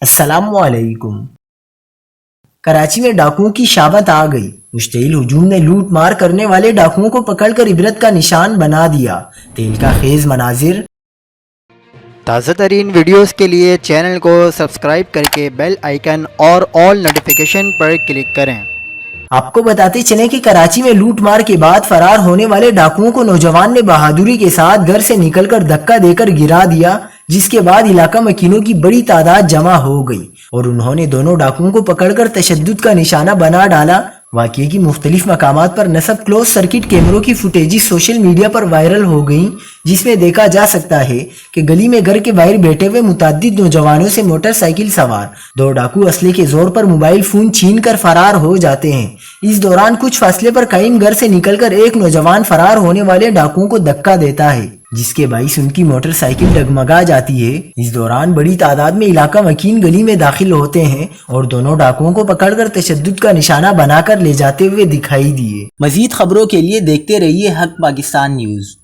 السلام علیکم۔ کراچی میں ڈاکوؤں کی شامت آ گئی۔ مشتعل ہجوم نے لوٹ مار کرنے والے ڈاکوؤں کو پکڑ کر عبرت کا نشان بنا دیا۔ تیل کا خیز مناظر۔ تازہ ترین ویڈیوز کے لیے چینل کو سبسکرائب کر کے بیل آئیکن اور آل نوٹیفیکیشن پر کلک کریں۔ آپ کو بتاتے چلیں کہ کراچی میں لوٹ مار کے بعد فرار ہونے والے ڈاکوؤں کو نوجوان نے بہادری کے ساتھ گھر سے نکل کر دھکا دے کر گرا دیا، جس کے بعد علاقہ مکینوں کی بڑی تعداد جمع ہو گئی اور انہوں نے دونوں ڈاکوؤں کو پکڑ کر تشدد کا نشانہ بنا ڈالا۔ واقعے کی مختلف مقامات پر نصب کلوز سرکٹ کیمروں کی فوٹیجز سوشل میڈیا پر وائرل ہو گئیں، جس میں دیکھا جا سکتا ہے کہ گلی میں گھر کے باہر بیٹھے ہوئے متعدد نوجوانوں سے موٹر سائیکل سوار دو ڈاکو اسلحے کے زور پر موبائل فون چھین کر فرار ہو جاتے ہیں۔ اس دوران کچھ فاصلے پر قائم گھر سے نکل کر ایک نوجوان فرار ہونے والے ڈاکوؤں کو دھکا دیتا ہے، جس کے باعث ان کی موٹر سائیکل ڈگمگا جاتی ہے۔ اس دوران بڑی تعداد میں علاقہ مکین گلی میں داخل ہوتے ہیں اور دونوں ڈاکوؤں کو پکڑ کر تشدد کا نشانہ بنا کر لے جاتے ہوئے دکھائی دیے۔ مزید خبروں کے لیے دیکھتے رہیے حق پاکستان نیوز۔